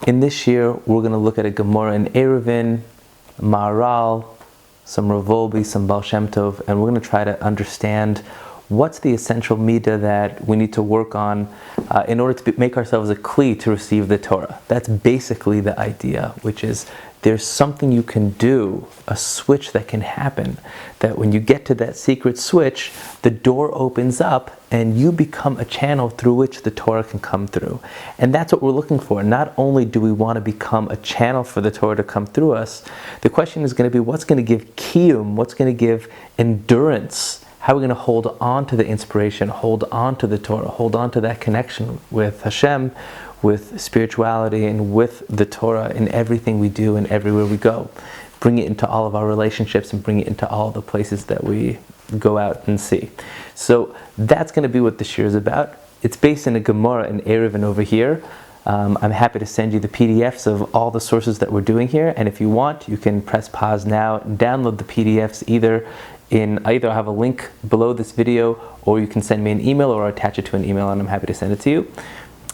In this year, we're going to look at a Gemara in Eiruvin, Maharal, some Ravolbi, some Baal Shem Tov, and we're going to try to understand what's the essential midah that we need to work on in order to make ourselves a kli to receive the Torah. That's basically the idea, which is there's something you can do, a switch that can happen, that when you get to that secret switch, the door opens up and you become a channel through which the Torah can come through. And that's what we're looking for. Not only do we want to become a channel for the Torah to come through us, the question is going to be what's going to give kiyum, what's going to give endurance. How are we going to hold on to the inspiration, hold on to the Torah, hold on to that connection with Hashem, with spirituality, and with the Torah in everything we do and everywhere we go. Bring it into all of our relationships and bring it into all the places that we go out and see. So that's going to be what this year is about. It's based in a Gemara in Eiruvin over here. I'm happy to send you the PDFs of all the sources that we're doing here, and if you want, you can press pause now and download the PDFs either I'll have a link below this video, or you can send me an email or attach it to an email and I'm happy to send it to you.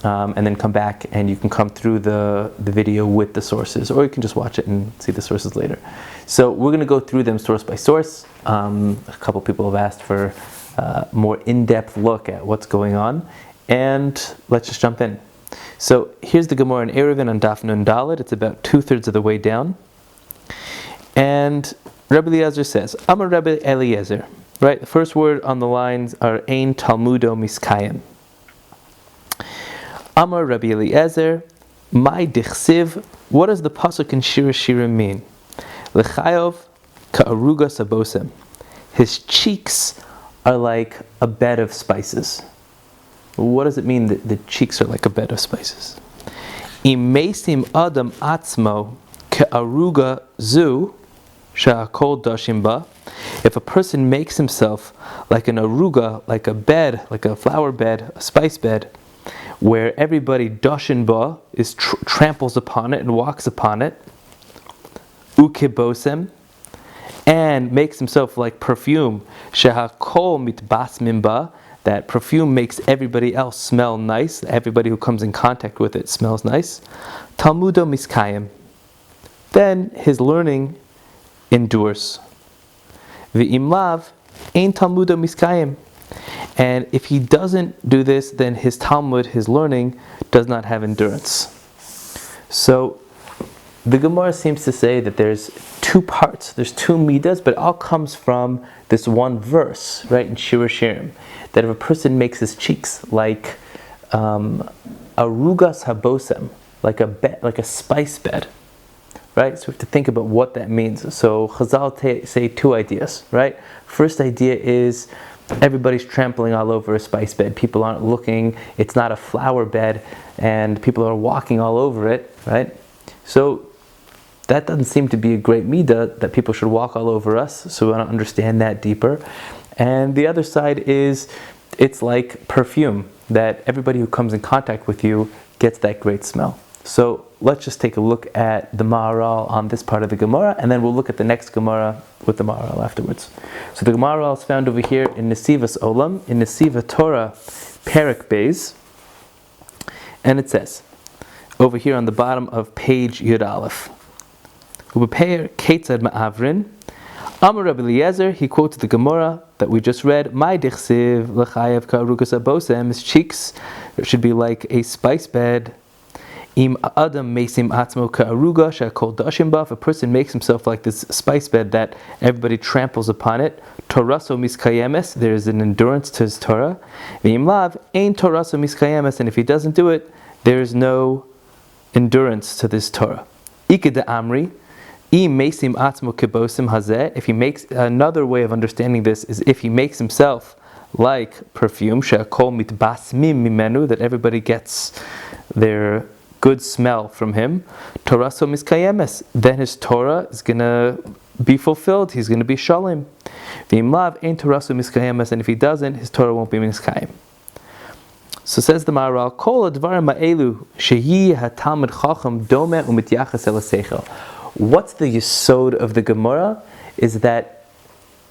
And then come back and you can come through the video with the sources, or you can just watch it and see the sources later. So we're going to go through them source by source. A couple people have asked for a more in-depth look at what's going on, and let's just jump in. So here's the Gemara in Eiruvin on Daf Nun Dalet. It's about 2/3 of the way down. And Rabbi Eliezer says, Amar Rabbi Eliezer. Right, the first word on the lines are Ein Talmudo Miskayim. Amar Rabbi Eliezer, my dichsiv, what does the pasuk in Shir Shirim mean? L'chayov ka'aruga sabosem. His cheeks are like a bed of spices. What does it mean that the cheeks are like a bed of spices? Imesim adam atzmo ka'aruga zu sha'akol dashim ba. If a person makes himself like an aruga, like a bed, like a flower bed, a spice bed, where everybody dashin ba is tramples upon it and walks upon it, ukibosem, and makes himself like perfume, shehakol mitbasmim ba, that perfume makes everybody else smell nice, everybody who comes in contact with it smells nice, talmudo miskayim, then his learning endures. V'imlav ein talmudo miskayim. And if he doesn't do this, then his Talmud, his learning, does not have endurance. So the Gemara seems to say that there's two parts, there's two midas, but it all comes from this one verse, right, in Shir Shirim, that if a person makes his cheeks like arugas habosem, like a bed, like a spice bed, right? So we have to think about what that means. So Chazal say two ideas, right? First idea is everybody's trampling all over a spice bed. People aren't looking. It's not a flower bed, and people are walking all over it, right? So that doesn't seem to be a great midah that people should walk all over us. So we want to understand that deeper. And the other side is it's like perfume, that everybody who comes in contact with you gets that great smell. So let's just take a look at the Maharal on this part of the Gemara, and then we'll look at the next Gemara with the Maharal afterwards. So the Maharal is found over here in Nesivos Olam, in Nesiv HaTorah, Perek Beis, and it says, over here on the bottom of page Yud Aleph, Ubepeir Ketzad Ma'avrin, Amar Rabbi Eliezer, he quotes the Gemara that we just read, My dichsiv l'chayev ka'arugas abosem, his cheeks should be like a spice bed. Im adam mesim atzmo ka'aruga sha'kol dashim ba. If a person makes himself like this spice bed that everybody tramples upon it, Toraso miskayemes, there is an endurance to his Torah. V'im lav ein Toraso miskayemes, and if he doesn't do it, there is no endurance to this Torah. Ikeda amri, im mesim atzmo kibosim hazeh. If he makes, another way of understanding this is if he makes himself like perfume, sha'kol mitbasmim mimenu, that everybody gets their good smell from him, Toraso miskayemes, then his Torah is going to be fulfilled, he's going to be shalom. V'imlav ein Toraso miskayemes, and if he doesn't, his Torah won't be miskayem. So says the Maharal, Kol advarim ha'elu shehi hatalmid chacham dome u'mityachas el haseichel. What's the yesod of the Gemara is that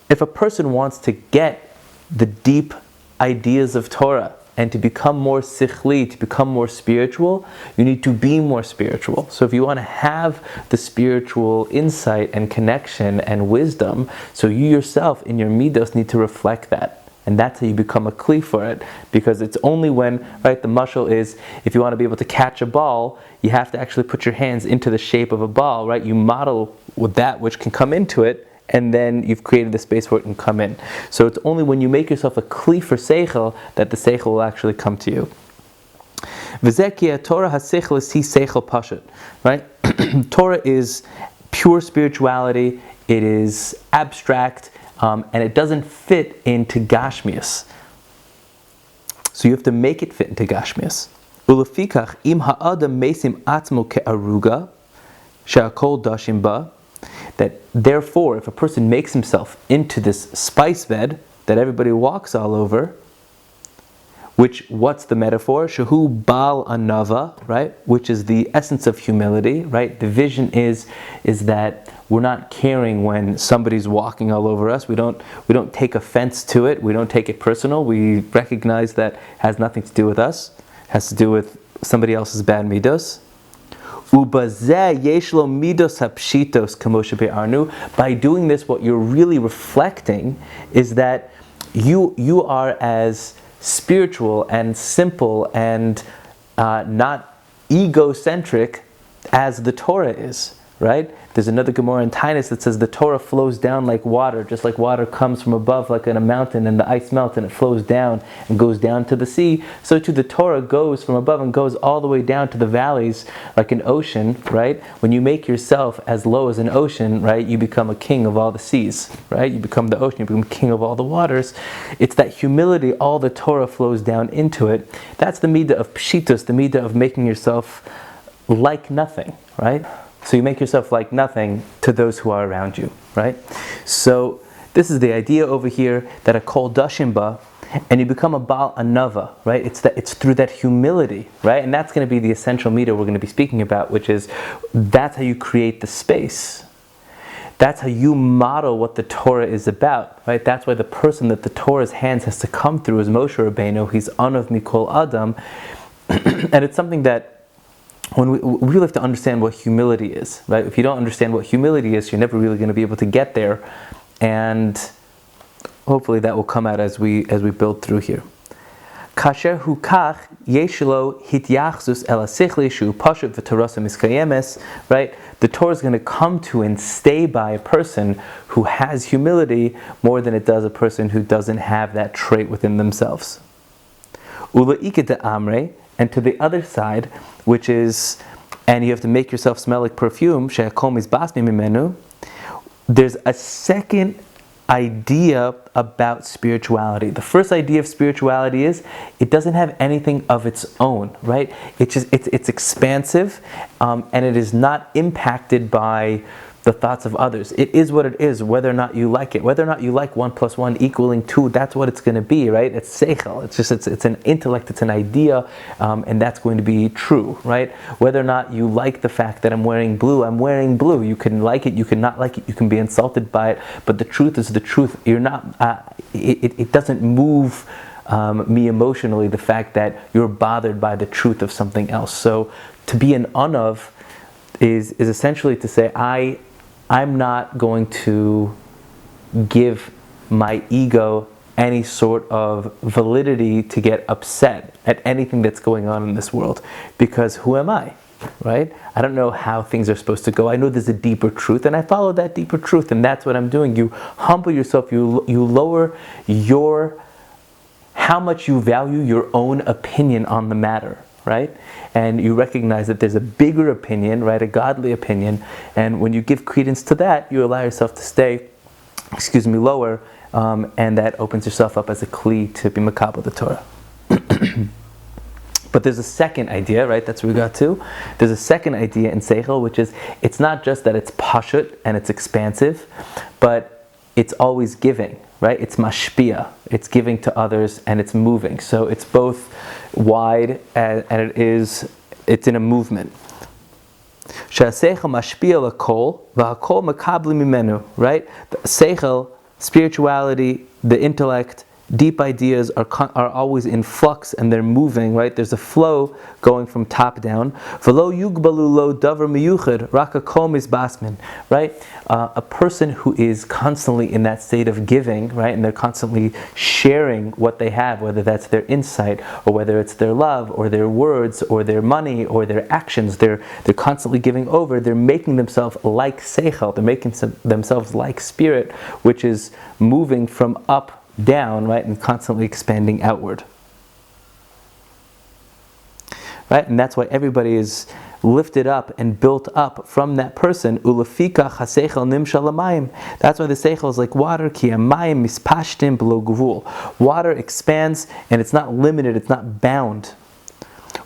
if a person wants to get the deep ideas of Torah and to become more sichli, to become more spiritual, you need to be more spiritual. So if you want to have the spiritual insight and connection and wisdom, so you yourself in your midos need to reflect that. And that's how you become a kli for it. Because it's only when, right, the mashal is, if you want to be able to catch a ball, you have to actually put your hands into the shape of a ball, right? You model with that which can come into it, and then you've created the space where it can come in. So it's only when you make yourself a kli for seichel that the seichel will actually come to you. Torah ha-seichel is seichel pashut, right? Torah is pure spirituality. It is abstract. And it doesn't fit into Gashmias. So you have to make it fit into Gashmias. Ulefikach im ha'adam mesim atzmo ke'aruga she'akol dashim ba. That therefore, if a person makes himself into this spice bed that everybody walks all over, which, what's the metaphor? Shehu bal anava, right? Which is the essence of humility, right? The vision is that we're not caring when somebody's walking all over us. We don't take offense to it. We don't take it personal. We recognize that it has nothing to do with us. It has to do with somebody else's bad midos. By doing this, what you're really reflecting is that you are as spiritual and simple and not egocentric as the Torah is, right? There's another Gemara in Tainus that says the Torah flows down like water, just like water comes from above like in a mountain and the ice melts and it flows down and goes down to the sea. So too the Torah goes from above and goes all the way down to the valleys like an ocean, right? When you make yourself as low as an ocean, right, you become a king of all the seas, right? You become the ocean, you become king of all the waters. It's that humility, all the Torah flows down into it. That's the midah of pshitus, the midah of making yourself like nothing, right? So you make yourself like nothing to those who are around you, right? So this is the idea over here that a kol dashimba, and you become a bal anava, right? It's through that humility, right? And that's going to be the essential midah we're going to be speaking about, which is that's how you create the space. That's how you model what the Torah is about, right? That's why the person that the Torah's hands has to come through is Moshe Rabbeinu. He's anav mikol adam, and it's something that when we really have to understand what humility is, right? If you don't understand what humility is, you're never really going to be able to get there, and hopefully that will come out as we build through here. Kasher hukach yeshlo hityachzus el hasichli shu pashut v'torasa miskayemes, right? The Torah is going to come to and stay by a person who has humility more than it does a person who doesn't have that trait within themselves. Ula ikete amre. And to the other side, which is, and you have to make yourself smell like perfume, there's a second idea about spirituality. The first idea of spirituality is it doesn't have anything of its own, right? It's expansive, and it is not impacted by the thoughts of others. It is what it is, whether or not you like it. Whether or not you like 1 + 1 = 2, that's what it's going to be, right? It's seichel. It's an intellect, it's an idea, and that's going to be true, right? Whether or not you like the fact that I'm wearing blue. You can like it, you can not like it, you can be insulted by it, but the truth is the truth. You're not. It doesn't move me emotionally, the fact that you're bothered by the truth of something else. So to be an anav is essentially to say I'm not going to give my ego any sort of validity to get upset at anything that's going on in this world, because who am I, right? I don't know how things are supposed to go. I know there's a deeper truth, and I follow that deeper truth, and that's what I'm doing. You humble yourself, you lower how much you value your own opinion on the matter, right? And you recognize that there's a bigger opinion, right? A godly opinion. And when you give credence to that, you allow yourself to stay, lower, and that opens yourself up as a kli to be makabel the Torah. But there's a second idea, right? That's what we got to. There's a second idea in seichel, which is it's not just that it's pashut and it's expansive, but it's always giving, right? It's mashpia. It's giving to others and it's moving. So it's both wide and it's in a movement. She'aseichel mashpia lakol v'hakol makabli mimenu, right? The seichel, spirituality, the intellect Deep ideas are always in flux and they're moving, right? There's a flow going from top down. V'lo yugbalu lo davar miyuchad, rak hakol mizbasmin, right? A person who is constantly in that state of giving, right? And they're constantly sharing what they have, whether that's their insight or whether it's their love or their words or their money or their actions. They're constantly giving over. They're making themselves like seichel. They're making themselves like spirit, which is moving from up down, right, and constantly expanding outward, right? And that's why everybody is lifted up and built up from that person. Ulafika haseichel nimshal lamayim. That's why the seichel is like water. Ki hamayim mispashtim below gvul. Water expands and it's not limited. It's not bound.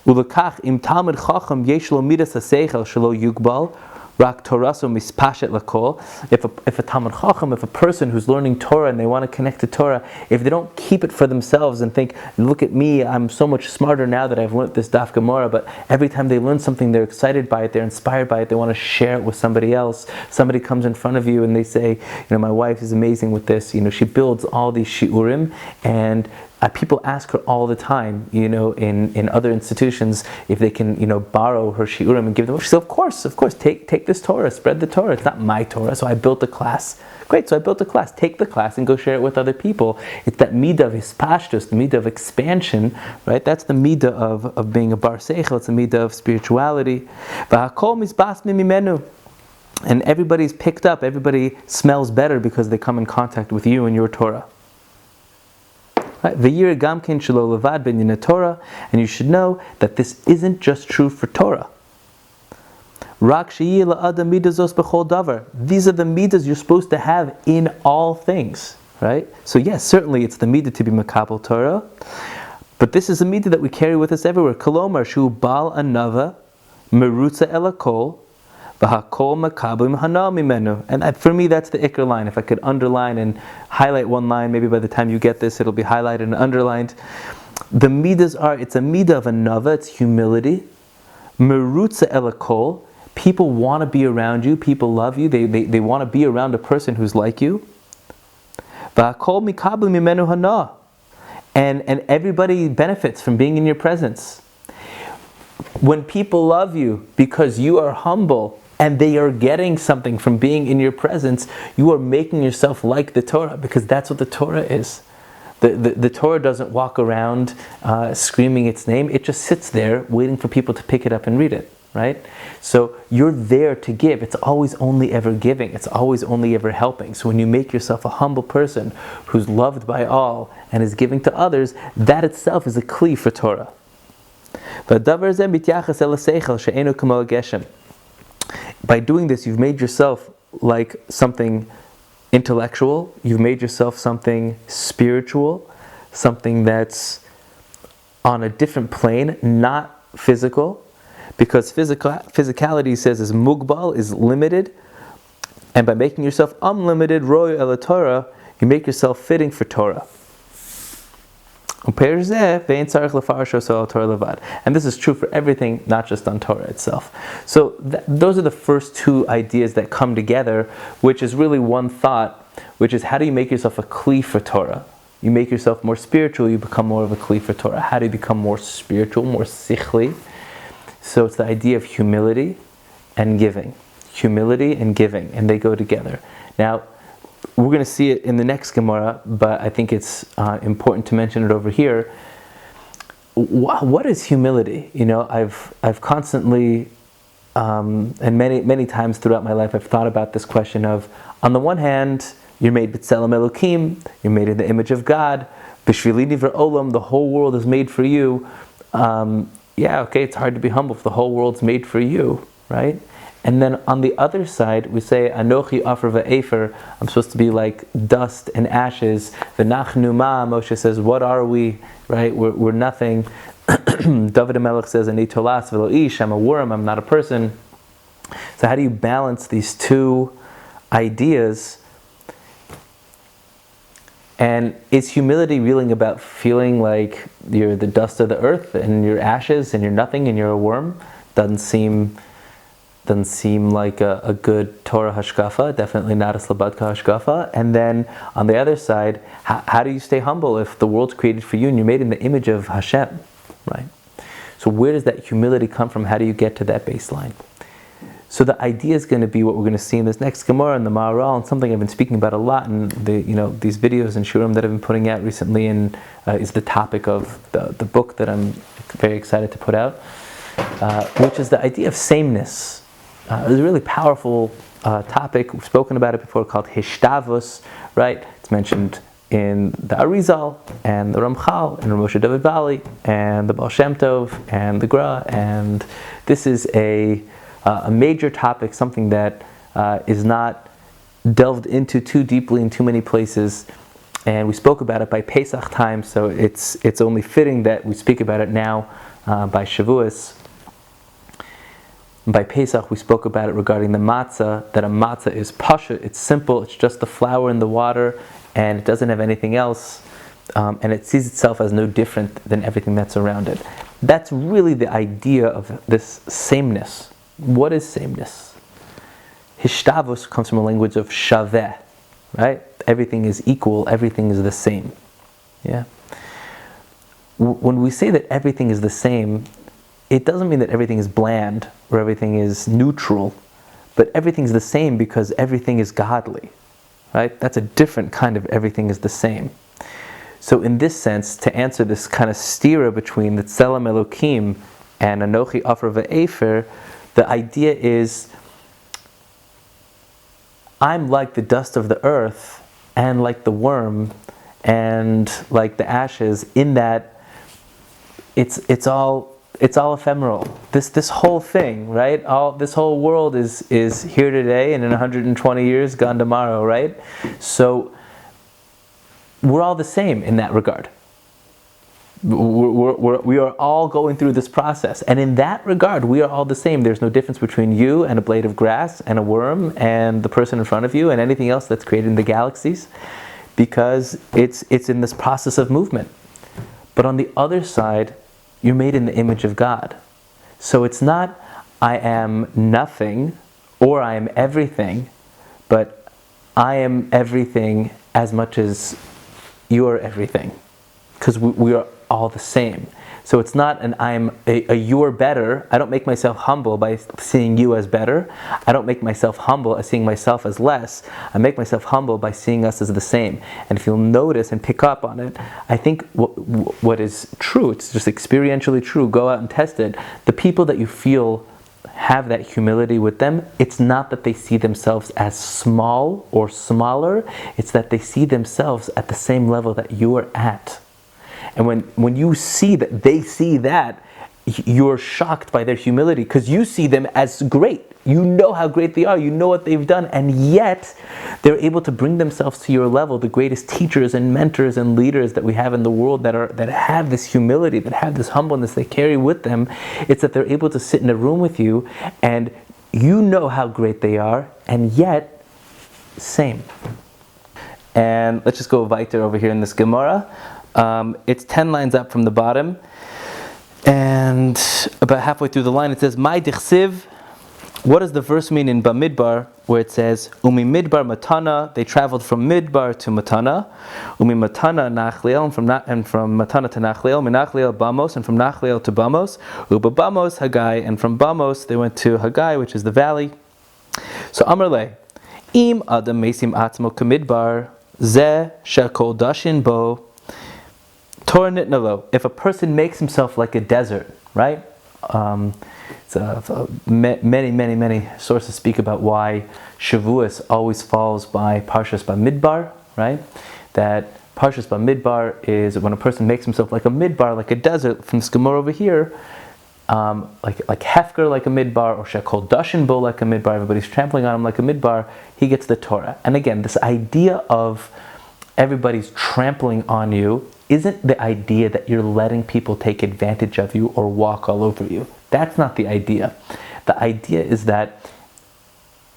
Ulakach im talmid chacham yesh lo midas haseichel shelo yugbal. Rak Toraso mispashet lakol. If a Talmud Chacham, if a person who's learning Torah and they want to connect to Torah, if they don't keep it for themselves and think, look at me, I'm so much smarter now that I've learned this Daf Gemara, but every time they learn something, they're excited by it, they're inspired by it, they want to share it with somebody else. Somebody comes in front of you and they say, my wife is amazing with this. She builds all these shiurim, and people ask her all the time, in other institutions, if they can, borrow her shiurim and give them. She says, of course, take this Torah, spread the Torah. It's not my Torah, so I built a class. Great, so I built a class. Take the class and go share it with other people. It's that midah of hispashtus, the midah of expansion, right? That's the midah of being a bar seichel. It's the midah of spirituality. V'hakol mizbasmi mimenu. And everybody's picked up. Everybody smells better because they come in contact with you and your Torah. And you should know that this isn't just true for Torah. These are the midas you're supposed to have in all things, right? So yes, certainly it's the midah to be makabel Torah, but this is a midah that we carry with us everywhere. Kolomar shu bal anava merutza elakol. And for me, that's the ikr line. If I could underline and highlight one line, maybe by the time you get this, it'll be highlighted and underlined. The midas it's a midah of anava, it's humility. Merutza elakol. People want to be around you, people love you, they want to be around a person who's like you. And everybody benefits from being in your presence. When people love you because you are humble, and they are getting something from being in your presence, you are making yourself like the Torah, because that's what the Torah is. The Torah doesn't walk around screaming its name. It just sits there waiting for people to pick it up and read it, right? So you're there to give. It's always only ever giving. It's always only ever helping. So when you make yourself a humble person who's loved by all and is giving to others, that itself is a kli for Torah. By doing this, you've made yourself like something intellectual, you've made yourself something spiritual, something that's on a different plane, not physical, because physicality says is mugbal, is limited, and by making yourself unlimited, roy el Torah, you make yourself fitting for Torah. And this is true for everything, not just on Torah itself. So those are the first two ideas that come together, which is really one thought, which is how do you make yourself a kli for Torah? You make yourself more spiritual, you become more of a kli for Torah. How do you become more spiritual, more sichli? So it's the idea of humility and giving. Humility and giving, and they go together. Now, we're going to see it in the next Gemara, but I think it's important to mention it over here. What is humility? I've constantly, and many times throughout my life, I've thought about this question of, on the one hand, you're made b'tzelem Elokim, you're made in the image of God, b'shvili nivra Olam, the whole world is made for you. It's hard to be humble if the whole world's made for you, right? And then on the other side, we say, Anochi Afar Va'efer, I'm supposed to be like dust and ashes. V'nachnu ma, Moshe says, what are we? Right? We're nothing. David HaMelech says, Ani tolas v'lo ish, I'm a worm, I'm not a person. So how do you balance these two ideas? And is humility really about feeling like you're the dust of the earth and you're ashes and you're nothing and you're a worm? Doesn't seem Doesn't seem like a good Torah hashkafa, definitely not a Slabodka hashkafa. And then on the other side, how do you stay humble if the world's created for you and you're made in the image of Hashem, right? So where does that humility come from? How do you get to that baseline? So the idea is going to be what we're going to see in this next Gemara in the Maharal, and something I've been speaking about a lot in these videos and shurim that I've been putting out recently, and is the topic of the book that I'm very excited to put out, which is the idea of sameness. It was a really powerful topic. We've spoken about it before, called Hishtavos, right? It's mentioned in the Arizal and the Ramchal and Moshe David Valley and the Baal Shem Tov and the Gra, and this is a major topic, something that is not delved into too deeply in too many places, and we spoke about it by Pesach time, so it's only fitting that we speak about it now by Shavuos. By Pesach we spoke about it regarding the matzah, that a matzah is pashut, it's simple, it's just the flour and the water, and it doesn't have anything else, and it sees itself as no different than everything that's around it. That's really the idea of this sameness. What is sameness? Hishtavos comes from a language of shaveh, right? Everything is equal, everything is the same. Yeah. When we say that everything is the same, it doesn't mean that everything is bland or everything is neutral, but everything's the same because everything is godly, right? That's a different kind of everything is the same. So in this sense, to answer this kind of stira between the Tzelem Elokim and Anochi Afar Ve'efer, the idea is, I'm like the dust of the earth and like the worm and like the ashes, in that it's all ephemeral. This whole thing, right? This whole world is here today and in 120 years gone tomorrow, right? So we're all the same in that regard. We are all going through this process, and in that regard we are all the same. There's no difference between you and a blade of grass and a worm and the person in front of you and anything else that's created in the galaxies, because it's in this process of movement. But on the other side, you're made in the image of God. So it's not I am nothing or I am everything, but I am everything as much as you are everything, because we are all the same. So it's not an I'm a you're better. I don't make myself humble by seeing you as better. I don't make myself humble as seeing myself as less. I make myself humble by seeing us as the same. And if you'll notice and pick up on it, I think what is true, it's just experientially true, go out and test it. The people that you feel have that humility with them, it's not that they see themselves as small or smaller, it's that they see themselves at the same level that you are at. And when you see that they see that, you're shocked by their humility, because you see them as great. You know how great they are, you know what they've done, and yet they're able to bring themselves to your level. The greatest teachers and mentors and leaders that we have in the world that have this humility, that have this humbleness they carry with them, it's that they're able to sit in a room with you and you know how great they are, and yet same. And let's just go weiter over here in this Gemara. It's 10 lines up from the bottom, and about halfway through the line it says, My dichsiv. What does the verse mean in Bamidbar, where it says, Umi Midbar Matana, they traveled from Midbar to Matana, Umi Matana Nachliel, and from Matana to Nachliel, Minachliel Bamos, and from Nachliel to Bamos, Uba Bamos Haggai, and from Bamos they went to Haggai, which is the valley. So Amrle, Im Adam Mesim Atzmo Kamidbar, Ze Shekol Dashin Bo, Torah Nitnalo. If a person makes himself like a desert, right? Many sources speak about why Shavuos always falls by Parshas Bamidbar, right? That Parshas Bamidbar is when a person makes himself like a midbar, like a desert. From this Gemara over here, like Hefker like a midbar, or Shekol Dashin Bo like a midbar, everybody's trampling on him like a midbar, he gets the Torah. And again, this idea of everybody's trampling on you isn't the idea that you're letting people take advantage of you or walk all over you. That's not the idea. The idea is that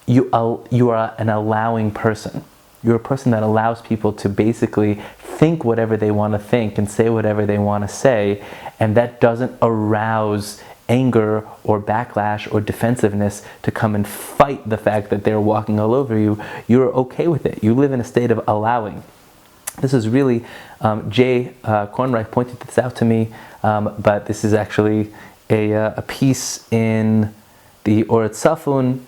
you are an allowing person. You're a person that allows people to basically think whatever they want to think and say whatever they want to say, and that doesn't arouse anger or backlash or defensiveness to come and fight the fact that they're walking all over you. You're okay with it. You live in a state of allowing. This is really, Jay Kornreich pointed this out to me, but this is actually a piece in the Oret Safun,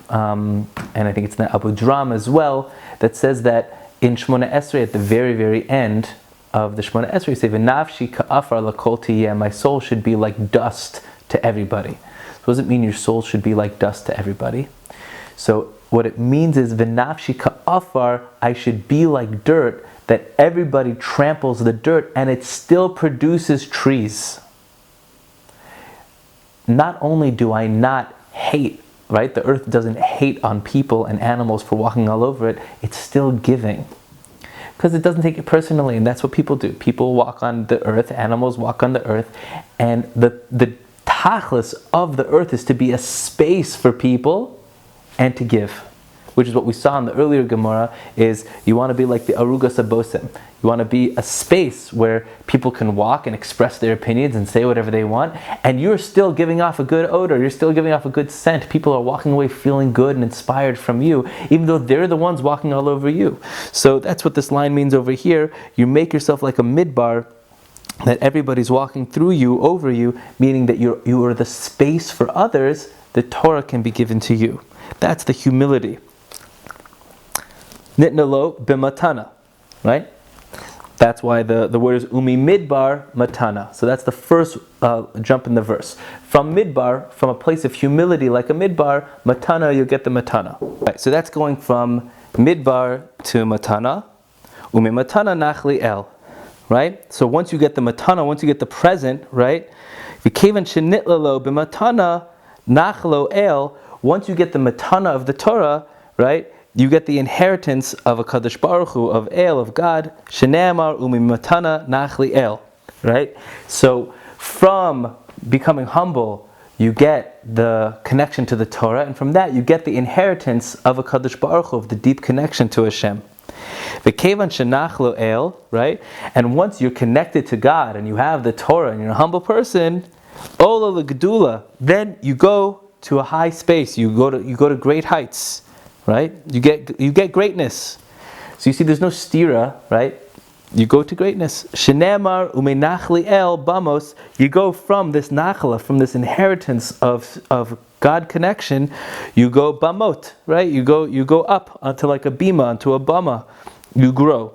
and I think it's in the Abu Dram as well, that says that in Shmona Esrei, at the very, very end of the Shmona Esrei, you say, "V'nafshi ka'afar l'kol tiyeh," my soul should be like dust to everybody. So it doesn't mean your soul should be like dust to everybody. So what it means is, "V'nafshi ka'afar," I should be like dirt, that everybody tramples the dirt and it still produces trees. Not only do I not hate, right? The earth doesn't hate on people and animals for walking all over it. It's still giving. Because it doesn't take it personally, and that's what people do. People walk on the earth, animals walk on the earth, and the tachlis of the earth is to be a space for people and to give. Which is what we saw in the earlier Gemara, is you want to be like the Arugas Abosim. You want to be a space where people can walk and express their opinions and say whatever they want, and you're still giving off a good odor, you're still giving off a good scent. People are walking away feeling good and inspired from you, even though they're the ones walking all over you. So that's what this line means over here. You make yourself like a midbar, that everybody's walking through you, over you, meaning that you are the space for others. The Torah can be given to you. That's the humility. Nitnalo b'matana, right? That's why the word is umi midbar matana. So that's the first jump in the verse. From midbar, from a place of humility like a midbar, matana, you'll get the matana. Right, so that's going from midbar to matana. Umi matana nachli el, right? So once you get the matana, once you get the present, right? V'kevan shenitlalo b'matana nachlo el. Once you get the matana of the Torah, right? You get the inheritance of a Kadosh Baruch Hu, of El, of God. Shene'amar umi matana nachli El, right? So from becoming humble, you get the connection to the Torah, and from that you get the inheritance of a Kadosh Baruch Hu, of the deep connection to Hashem. V'kevan shenachlo El, right? And once you're connected to God and you have the Torah and you're a humble person, Ola l'gedula, then you go to a high space. You go to great heights. Right? You get greatness. So you see, there's no stira, right? You go to greatness. Shenemar umenachli el bamos. You go from this nachla, from this inheritance of God connection. You go bamot, right? You go up onto like a bima, onto a bama. You grow.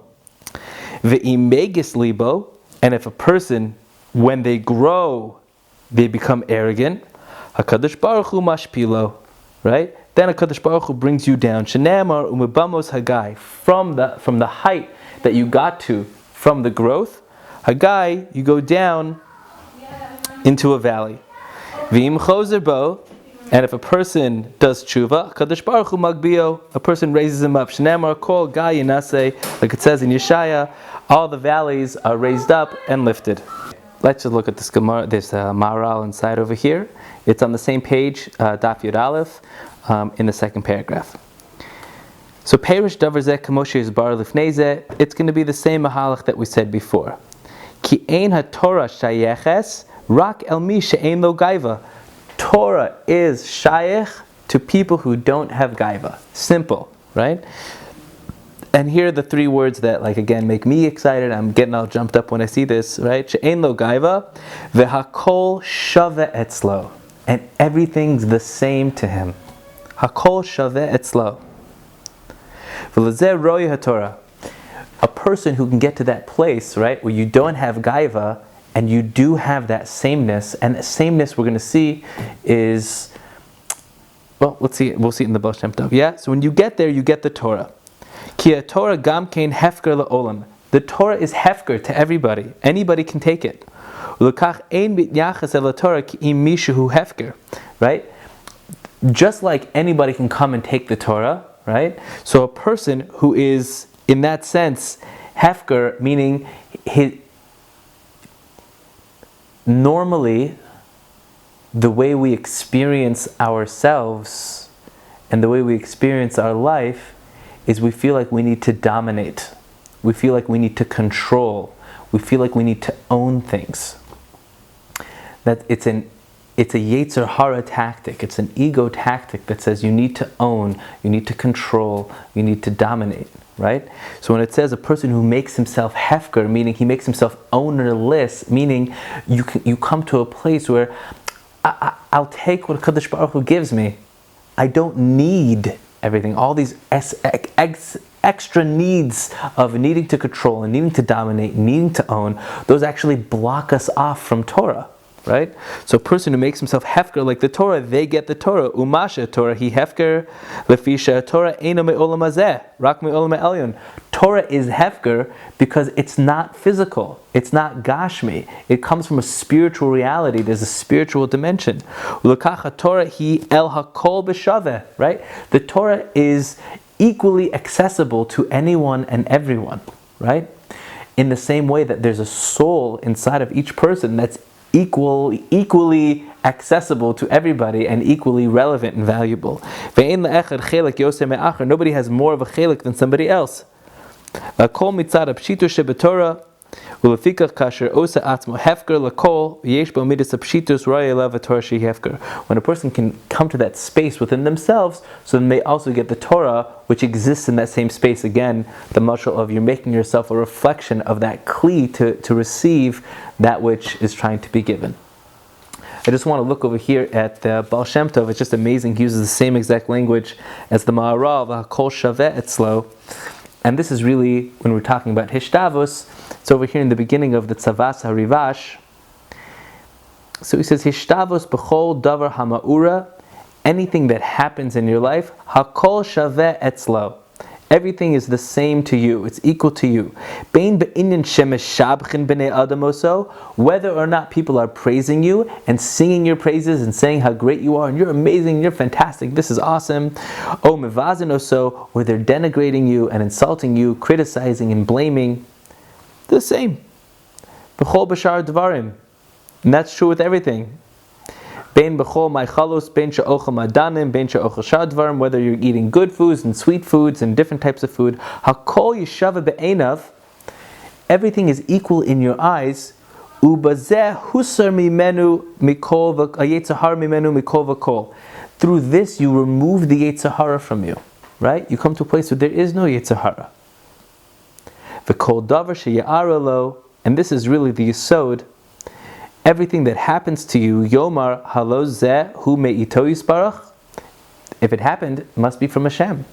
Ve'imegis libo. And if a person, when they grow, they become arrogant. Hakadosh Baruch Hu mashpilo, right? Then HaKadosh Baruch Hu brings you down. Shenamar umibamos hagai. From the height that you got to, from the growth, hagai, you go down into a valley. V'im chozer bo, and if a person does tshuva, HaKadosh Baruch Hu magbio, a person raises him up. Shenamar kol gai yinaseh, like it says in Yeshaya, all the valleys are raised up and lifted. Let's just look at this Gemara, this Maharal inside over here. It's on the same page, Daf Yud Aleph, in the second paragraph. So Perish Davar Zeh Kamoshe is Bar Lifnei Zeh. It's going to be the same mahalach that we said before. Ki ein HaTorah shayeches rak el mi she'ein lo gaiva. Torah is shayech to people who don't have gaiva. Simple, right? And here are the three words that, like, again, make me excited. I'm getting all jumped up when I see this, right? She'ein lo gaiva v'hakol shave etzlo. And everything's the same to him. Hakol shaveh etzlo. V'lezeh roy HaTorah. A person who can get to that place, right, where you don't have gaiva, and you do have that sameness, and that sameness we're going to see is, well, we'll see it in the Baal Shem Tov. Yeah? So when you get there, you get the Torah. Ki Torah gam kein hefker la'olam. The Torah is hefker to everybody. Anybody can take it. L'kach ein mityaches el Torah ki im mishu hefker. Right? Just like anybody can come and take the Torah, right? So a person who is, in that sense, hefker, meaning normally the way we experience ourselves and the way we experience our life is we feel like we need to dominate. We feel like we need to control. We feel like we need to own things. That it's an it's a Yetzer Hara tactic. It's an ego tactic that says you need to own, you need to control, you need to dominate, right? So when it says a person who makes himself hefker, meaning he makes himself ownerless, meaning you come to a place where I'll take what Kadosh Baruch Hu gives me. I don't need everything. All these extra needs of needing to control and needing to dominate, needing to own, those actually block us off from Torah. Right? So a person who makes himself hefker like the Torah, they get the Torah. Umasha Torah, he hefker, lefisha Torah, eino me'olam hazeh, rak me'olam ha'elyon. Torah is hefker because it's not physical. It's not gashmi. It comes from a spiritual reality. There's a spiritual dimension. Ulakacha Torah, he el hakol b'shaveh. Right? The Torah is equally accessible to anyone and everyone. Right? In the same way that there's a soul inside of each person that's equally accessible to everybody and equally relevant and valuable. Nobody has more of a chelik than somebody else. When a person can come to that space within themselves, so then they also get the Torah, which exists in that same space. Again, the mashal of you're making yourself a reflection of that kli to receive that which is trying to be given. I just want to look over here at the Baal Shem Tov. It's just amazing. He uses the same exact language as the Maharal, v'hakol shaveh etzlo. And this is really, when we're talking about Hishtavos, it's over here in the beginning of the Tzavas HaRivash. So he says, Hishtavos b'chol davar hama'ura, anything that happens in your life, hakol shaveh etzlo. Everything is the same to you. It's equal to you. Bein be'inyan shemesh shabchin b'nei adam oso, whether or not people are praising you and singing your praises and saying how great you are and you're amazing, you're fantastic, this is awesome. O mevazin oso, where they're denigrating you and insulting you, criticizing and blaming. The same. B'chol b'shar dvarim. And that's true with everything. Bein b'chol ma'chalos, bein she'ochel ma'danim, bein she'ochel shar dvarim, whether you're eating good foods and sweet foods and different types of food. Hakol yishava be'einav, everything is equal in your eyes. Ubazeh husar mimenu mikol v'yetzer hara mimenu mikol v'kol. Through this you remove the yetzer hara from you. Right? You come to a place where there is no yetzer hara. V'kol davar she'ya'ara lo, and this is really the yesod. Everything that happens to you, Yomar halo zeh hu me'ito yisbarach. If it happened, it must be from Hashem.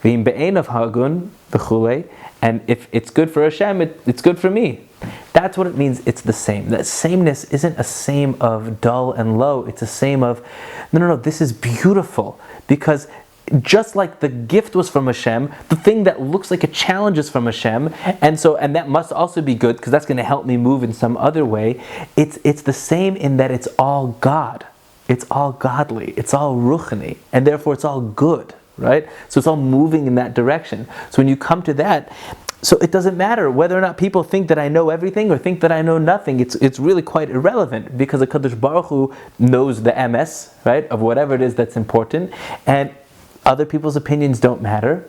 V'im be'enav hagun v'chulei. And if it's good for Hashem, it's good for me. That's what it means. It's the same. That sameness isn't a same of dull and low. It's a same of, no, this is beautiful. Because just like the gift was from Hashem, the thing that looks like a challenge is from Hashem, and that must also be good because that's going to help me move in some other way. It's the same in that it's all God, it's all godly, it's all ruchni, and therefore it's all good, right? So it's all moving in that direction. So when you come to that, so it doesn't matter whether or not people think that I know everything or think that I know nothing. It's really quite irrelevant because the Kadosh Baruch Hu knows the MS, right, of whatever it is that's important, and other people's opinions don't matter,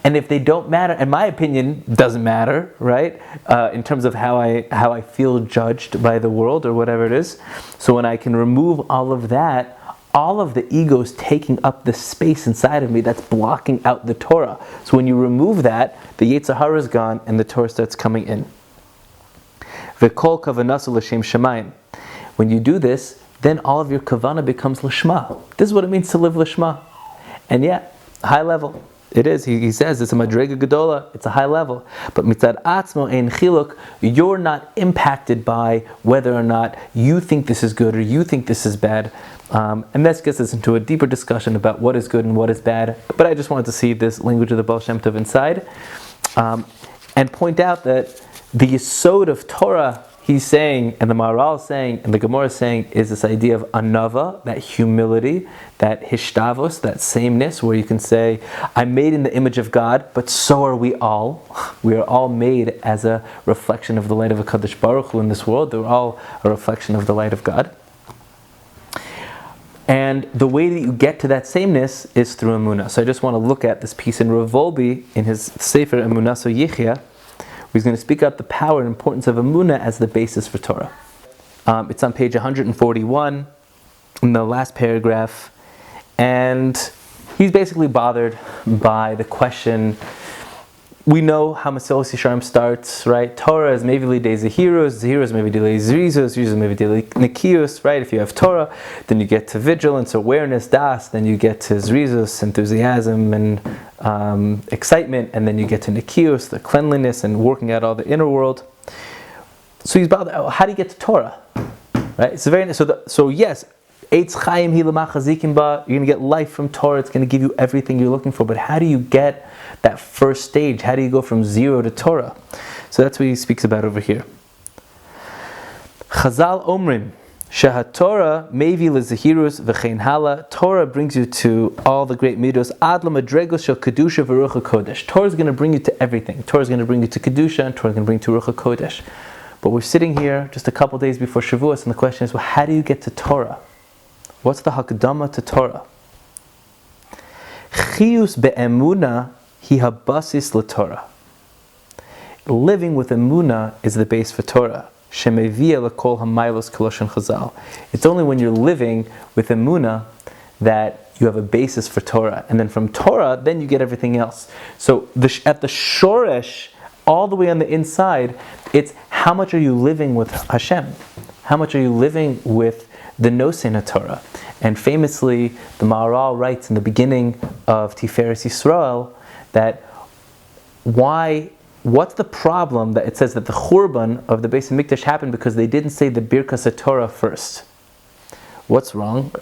and if they don't matter, and my opinion doesn't matter, right? In terms of how I feel judged by the world or whatever it is. So when I can remove all of that, all of the egos taking up the space inside of me that's blocking out the Torah. So when you remove that, the Yetzer Hara is gone and the Torah starts coming in. V'kol kavanasu l'shem shamayim. When you do this, then all of your kavanah becomes l'shma. This is what it means to live l'shma. And yeah, high level. It is. He says it's a madrega gedola. It's a high level. But mitzad atzmo ein chiluk, you're not impacted by whether or not you think this is good or you think this is bad. And this gets us into a deeper discussion about what is good and what is bad. But I just wanted to see this language of the Baal Shem Tov inside, and point out that the yesod of Torah, he's saying, and the Maharal is saying, and the Gemara is saying, is this idea of anava, that humility, that hishtavos, that sameness, where you can say, I'm made in the image of God, but so are we all. We are all made as a reflection of the light of HaKadosh Baruch Hu in this world. They're all a reflection of the light of God. And the way that you get to that sameness is through Emunah. So I just want to look at this piece in Rav Wolbe, in his Sefer Emunaso Yichyeh. He's going to speak out the power and importance of Emunah as the basis for Torah. It's on page 141. in the last paragraph, and he's basically bothered by the question. We know how Mesilas Yesharim starts, right? Torah is maybe lidei zehiros, zehiros maybe lidei zrizos, zrizos maybe lidei nekios, right? If you have Torah, then you get to vigilance, awareness, das, then you get to zrizos, enthusiasm and excitement, and then you get to nekios, the cleanliness and working out all the inner world. So he's bothered. How do you get to Torah? Right? It's very so yes. Eitz Chaim hi l'machazikim ba. You're going to get life from Torah. It's going to give you everything you're looking for. But how do you get that first stage? How do you go from zero to Torah? So that's what he speaks about over here. Chazal omrim HaTorah mevi lezehirus v'chein hala. Torah brings you to all the great midos. Ad l'madregos shel kedusha v'ruach hakodesh. Torah is going to bring you to everything. Torah is going to bring you to kedusha, and Torah is going to bring you to ruach hakodesh. But we're sitting here just a couple days before Shavuos, and the question is, well, how do you get to Torah? What's the hakdama to Torah? Chiyus be'emuna hi habasis l'Torah. Living with emuna is the base for Torah. Shemevia l'kol hamaylos koloshen chazal. It's only when you're living with emuna that you have a basis for Torah, and then from Torah, then you get everything else. So at the shoresh, all the way on the inside, it's how much are you living with Hashem? How much are you living with the Nosein HaTorah? And famously, the Maharal writes in the beginning of Tiferes Yisrael that what's the problem that it says that the Churban of the Beis HaMikdash happened because they didn't say the Birkas HaTorah first? What's wrong?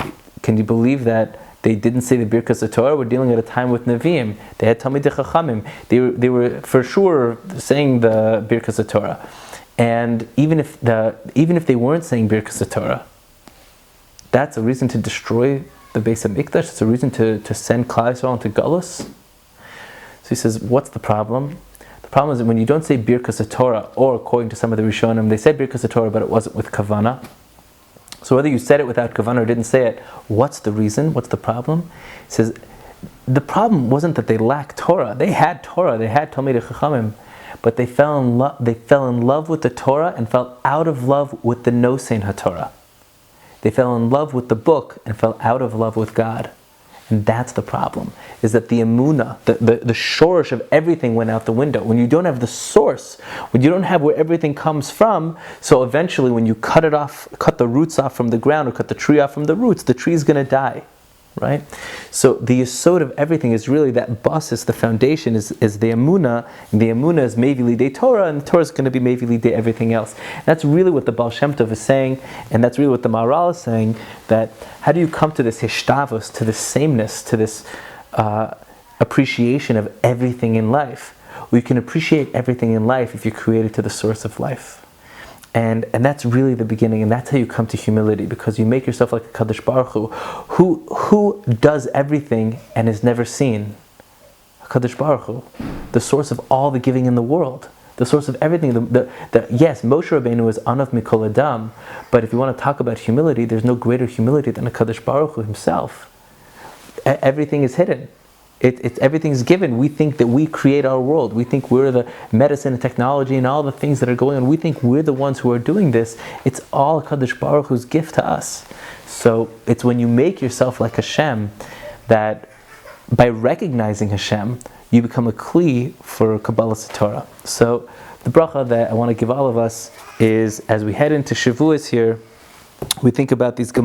Can you believe that they didn't say the Birkas HaTorah? We're dealing at a time with Nevi'im. They had Talmidei Chachamim. They were for sure saying the Birkas HaTorah. And even if they weren't saying Birkas HaTorah, that's a reason to destroy the Beis HaMikdash. It's a reason to send Klal Yisrael into Galus. So he says, what's the problem? The problem is that when you don't say Birkas HaTorah, or according to some of the Rishonim, they said Birkas HaTorah, but it wasn't with Kavanah. So whether you said it without Kavanah or didn't say it, what's the reason? What's the problem? He says, the problem wasn't that they lacked Torah. They had Torah. They had Talmidei Chachamim. But they fell in love with the Torah and fell out of love with the Nosein HaTorah. They fell in love with the book and fell out of love with God. And that's the problem, is that the emunah, the shorish of everything went out the window. When you don't have the source, when you don't have where everything comes from, so eventually when you cut the roots off from the ground or cut the tree off from the roots, the tree is going to die. Right? So the yesod of everything is really that basis, the foundation is the emunah, and the emunah is mevi lidei Torah, and the Torah is going to be mevi lidei everything else. And that's really what the Baal Shem Tov is saying, and that's really what the Maharal is saying, that how do you come to this hishtavos, to this sameness, to this appreciation of everything in life? Well, you can appreciate everything in life if you're created to the source of life. And that's really the beginning, and that's how you come to humility, because you make yourself like a Kadosh Baruch Hu, who does everything and is never seen. Kadosh Baruch Hu, the source of all the giving in the world, the source of everything. Yes, Moshe Rabbeinu is Anav Mikol Adam, but if you want to talk about humility, there's no greater humility than a Kadosh Baruch Hu himself. Everything is hidden. Everything's given. We think that we create our world. We think we're the medicine and technology and all the things that are going on. We think we're the ones who are doing this. It's all Kadosh Baruch Hu's gift to us. So it's when you make yourself like Hashem that by recognizing Hashem, you become a kli for Kabbalas Torah. So the bracha that I want to give all of us is, as we head into Shavuos here, we think about these